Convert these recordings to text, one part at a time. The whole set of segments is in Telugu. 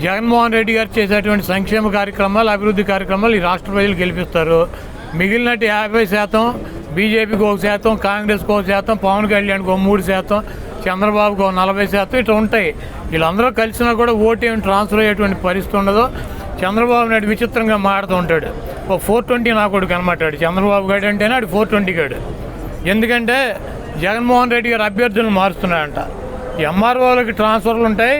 జగన్మోహన్ రెడ్డి గారు చేసేటువంటి సంక్షేమ కార్యక్రమాలు, అభివృద్ధి కార్యక్రమాలు ఈ రాష్ట్ర ప్రజలు గెలిపిస్తారు. మిగిలినట్టు 50% బీజేపీకి 1%, కాంగ్రెస్కి 1%, పవన్ కళ్యాణ్కి 3%, చంద్రబాబుకి 40% ఇట్లా ఉంటాయి. వీళ్ళందరూ కలిసినా కూడా ఓటు ఏమి ట్రాన్స్ఫర్ అయ్యేటువంటి పరిస్థితి ఉండదు. చంద్రబాబు నాయుడు విచిత్రంగా మాడుతూ ఉంటాడు. 420 నా కొడుకు అనమాటాడు చంద్రబాబు గారు అంటేనే ఆడు 420 గాడు. ఎందుకంటే జగన్మోహన్ రెడ్డి గారు అభ్యర్థులను మారుస్తున్నాడంట. ఎంఆర్ఓలకి ట్రాన్స్ఫర్లు ఉంటాయి,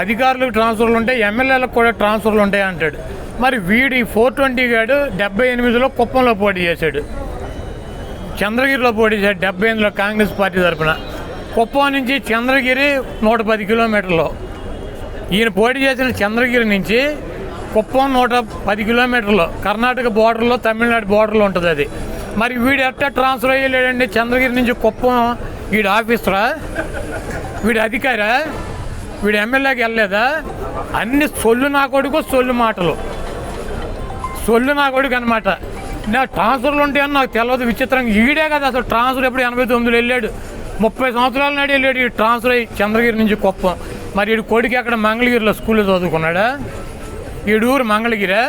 అధికారులకు ట్రాన్స్ఫర్లు ఉంటాయి, ఎమ్మెల్యేలకు కూడా ట్రాన్స్ఫర్లు ఉంటాయి అంటాడు. మరి వీడి 420 గాడు 78లో కుప్పంలో పోటీ చేశాడు, చంద్రగిరిలో పోటీ చేశాడు 78లో కాంగ్రెస్ పార్టీ తరఫున. కుప్పం నుంచి చంద్రగిరి 110 కిలోమీటర్లు. ఈయన పోటీ చేసిన చంద్రగిరి నుంచి కుప్పం 110 కిలోమీటర్లు, కర్ణాటక బోర్డర్లో, తమిళనాడు బోర్డర్లో ఉంటుంది అది. మరి వీడు ఎట్టా ట్రాన్స్ఫర్ అయ్యలేడండి చంద్రగిరి నుంచి కుప్పం? వీడు ఆఫీసరా, వీడు అధికారా, వీడు ఎమ్మెల్యేకి వెళ్ళలేదా? అన్ని సొల్లు నా కొడుకు, సొల్లు మాటలు, సొల్లు నా కొడుకు అనమాట. నా ట్రాన్స్ఫర్లు ఉంటాయని నాకు తెలియదు. విచిత్రంగా ఈడే కదా అసలు ట్రాన్స్ఫర్ ఎప్పుడు 89లో వెళ్ళాడు, 30 సంవత్సరాల నాడు వెళ్ళాడు ఈ ట్రాన్స్ఫర్ అయ్యి చంద్రగిరి నుంచి కుప్పం. మరి వీడు కొడుకు అక్కడ మంగళగిరిలో స్కూల్లో చదువుకున్నాడా? వీడు ఊరు మంగళగిరా,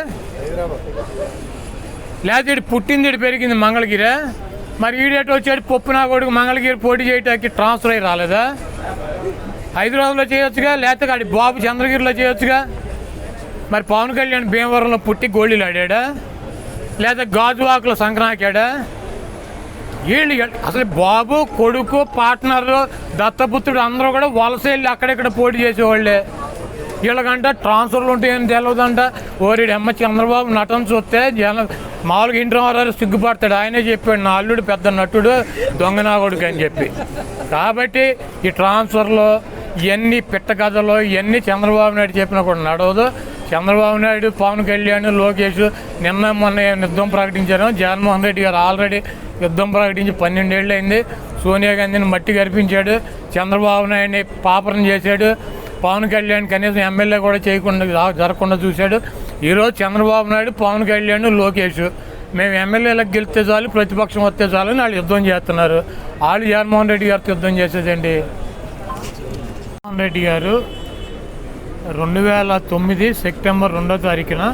లేకపోతే వీడు పుట్టింది వీడు పెరిగింది మంగళగిరా? మరి ఈడేట వచ్చాడు పప్పు నా కొడుకు మంగళగిరి పోటీ చేయటానికి ట్రాన్స్ఫర్ అయ్యి రాలేదా? హైదరాబాద్లో చేయొచ్చుగా, లేకపోతే ఆడి బాబు చంద్రగిరిలో చేయొచ్చుగా. మరి పవన్ కళ్యాణ్ భీమవరంలో పుట్టి గోళీలు ఆడాడా, లేదా గాజువాకులో సంక్రాంతాడా? వీళ్ళు అసలు బాబు, కొడుకు, పార్ట్నర్, దత్తపుత్రుడు అందరూ కూడా వలస వెళ్ళి అక్కడెక్కడ పోటీ చేసేవాళ్ళే. వీళ్ళకంట ట్రాన్స్ఫర్లు ఉంటాయని తెలియదంట. ఓరిడు అమ్మ చంద్రబాబు నటన చూస్తే మామూలుగా ఇంటి వారు సిగ్గుపడతాడు. ఆయనే చెప్పాడు నా అల్లుడు పెద్ద నటుడు, దొంగ నా కొడుకు అని చెప్పి. కాబట్టి ఈ ట్రాన్స్ఫర్లు ఇవన్నీ పిట్ట కథలు, ఇవన్నీ చంద్రబాబు నాయుడు చెప్పినా కూడా నడవదు. చంద్రబాబు నాయుడు, పవన్ కళ్యాణ్, లోకేష్ నిన్న మొన్న యుద్ధం ప్రకటించారు. జగన్మోహన్ రెడ్డి గారు ఆల్రెడీ యుద్ధం ప్రకటించి 12 ఏళ్ళు అయింది. సోనియా గాంధీని మట్టి కరిపించాడు, చంద్రబాబు నాయుడిని పాపరం చేశాడు, పవన్ కళ్యాణ్ కనీసం ఎమ్మెల్యే కూడా జరగకుండా చూశాడు. ఈరోజు చంద్రబాబు నాయుడు, పవన్ కళ్యాణ్, లోకేష్ మేము ఎమ్మెల్యేలకు గెలిస్తే చాలు, ప్రతిపక్షం వస్తే చాలు అని వాళ్ళు యుద్ధం చేస్తున్నారు. వాళ్ళు జగన్మోహన్ రెడ్డి గారితో యుద్ధం చేసేదండి. జగన్మోహన్ రెడ్డి గారు 2009 సెప్టెంబర్ 2వ తారీఖున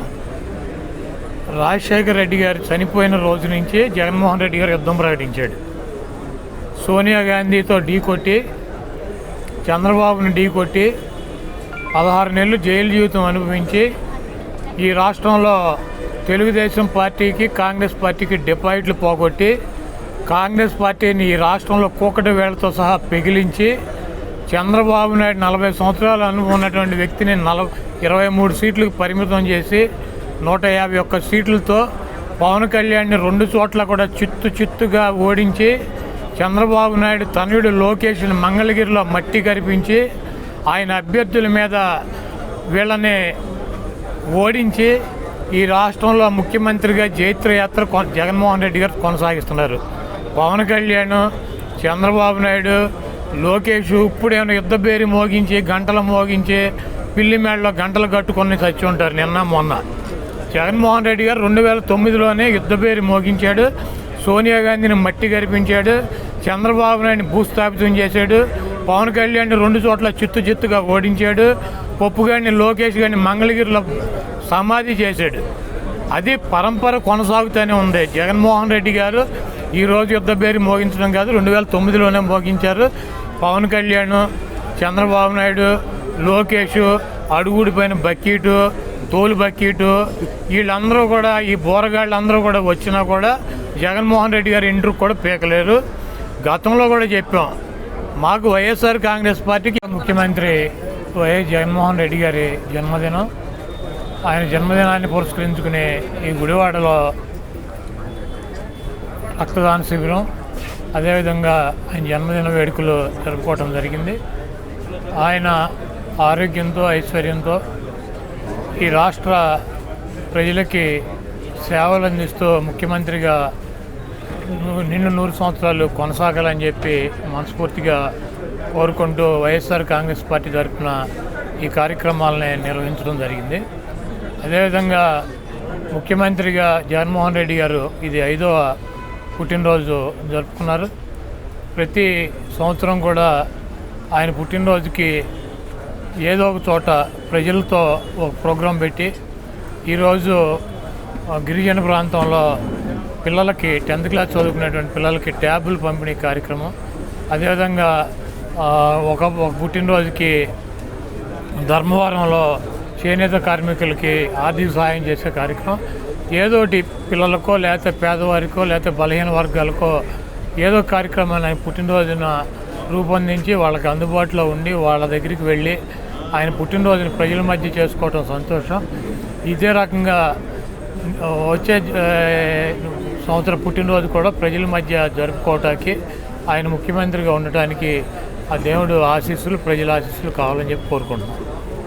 రాజశేఖర్ రెడ్డి గారు చనిపోయిన రోజు నుంచి జగన్మోహన్ రెడ్డి గారు యుద్ధం ప్రకటించాడు. సోనియా గాంధీతో ఢీకొట్టి, చంద్రబాబుని ఢీకొట్టి 16 నెలలు జైలు జీవితం అనుభవించి ఈ రాష్ట్రంలో తెలుగుదేశం పార్టీకి, కాంగ్రెస్ పార్టీకి డిపాజిట్లు పోగొట్టి, కాంగ్రెస్ పార్టీని ఈ రాష్ట్రంలో కూకటి వేళ్లతో సహా పెగిలించి, చంద్రబాబు నాయుడు 40 సంవత్సరాలు అనుభవం ఉన్నటువంటి వ్యక్తిని 23 సీట్లకు పరిమితం చేసి 151 సీట్లతో పవన్ కళ్యాణ్ని 2 చోట్ల కూడా చిత్తుగా ఓడించి, చంద్రబాబు నాయుడు తనయుడు లోకేష్ని మంగళగిరిలో మట్టి కరిపించి, ఆయన అభ్యర్థుల మీద వీళ్ళని ఓడించి ఈ రాష్ట్రంలో ముఖ్యమంత్రిగా జైత్రయాత్ర జగన్మోహన్ రెడ్డి గారు కొనసాగిస్తున్నారు. పవన్ కళ్యాణ్, చంద్రబాబు నాయుడు, లోకేష్ ఇప్పుడేమైనా యుద్ధ పేరు మోగించి, గంటలు మోగించి, పిల్లి మేడలో గంటలు కట్టుకొని చచ్చి ఉంటారు నిన్న మొన్న. జగన్మోహన్ రెడ్డి గారు 2009లోనే యుద్ధ పేరు మోగించాడు, సోనియా గాంధీని మట్టి కరిపించాడు, చంద్రబాబు నాయుడిని భూస్థాపితం చేశాడు, పవన్ కళ్యాణ్ 2 చోట్ల చిత్తుగా ఓడించాడు, పప్పు గారిని, లోకేష్ గారిని మంగళగిరిలో సమాధి చేశాడు. అది పరంపర కొనసాగుతూనే ఉంది. జగన్మోహన్ రెడ్డి గారు ఈరోజు యుద్ధ పేరు మోగించడం కాదు, 2009లోనే మోగించారు. పవన్ కళ్యాణ్, చంద్రబాబు నాయుడు, లోకేష్, అడుగుడిపోయిన బక్కీటు, తోలు బక్కీటు, వీళ్ళందరూ కూడా, ఈ బోరగాళ్ళందరూ కూడా వచ్చినా కూడా జగన్మోహన్ రెడ్డి గారి ఇంటికి కూడా పీకలేరు. గతంలో కూడా చెప్పాం, మాకు వైఎస్ఆర్ కాంగ్రెస్ పార్టీకి ముఖ్యమంత్రి వైఎస్ జగన్మోహన్ రెడ్డి గారి జన్మదినం. ఆయన జన్మదినాన్ని పురస్కరించుకుని ఈ గుడివాడలో రక్తదాన శిబిరం, అదేవిధంగా ఆయన జన్మదిన వేడుకలు జరుపుకోవడం జరిగింది. ఆయన ఆరోగ్యంతో, ఐశ్వర్యంతో ఈ రాష్ట్ర ప్రజలకి సేవలు అందిస్తూ ముఖ్యమంత్రిగా నిన్ను 100 సంవత్సరాలు కొనసాగాలని చెప్పి మనస్ఫూర్తిగా కోరుకుంటూ వైఎస్ఆర్ కాంగ్రెస్ పార్టీ తరఫున ఈ కార్యక్రమాలని నిర్వహించడం జరిగింది. అదేవిధంగా ముఖ్యమంత్రిగా జగన్మోహన్ రెడ్డి గారు ఇది 5వ పుట్టినరోజు జరుపుకున్నారు. ప్రతి సంవత్సరం కూడా ఆయన పుట్టినరోజుకి ఏదో ఒక చోట ప్రజలతో ఒక ప్రోగ్రాం పెట్టి ఈరోజు గిరిజన ప్రాంతంలో పిల్లలకి 10th క్లాస్ చదువుకునేటువంటి పిల్లలకి ట్యాబులు పంపిణీ కార్యక్రమం, అదేవిధంగా ఒక పుట్టినరోజుకి ధర్మవరంలో చేనేత కార్మికులకి ఆర్థిక సహాయం చేసే కార్యక్రమం, ఏదోటి పిల్లలకో లేకపోతే పేదవారికో లేకపోతే బలహీన వర్గాలకో ఏదో కార్యక్రమాన్ని ఆయన పుట్టినరోజున రూపొందించి వాళ్ళకి అందుబాటులో ఉండి వాళ్ళ దగ్గరికి వెళ్ళి ఆయన పుట్టినరోజుని ప్రజల మధ్య చేసుకోవటం సంతోషం. ఇదే రకంగా వచ్చే సంవత్సరం పుట్టినరోజు కూడా ప్రజల మధ్య జరుపుకోవటానికి ఆయన ముఖ్యమంత్రిగా ఉండటానికి ఆ దేవుడు ఆశీస్సులు, ప్రజల ఆశీస్సులు కావాలని చెప్పి కోరుకుంటున్నాం.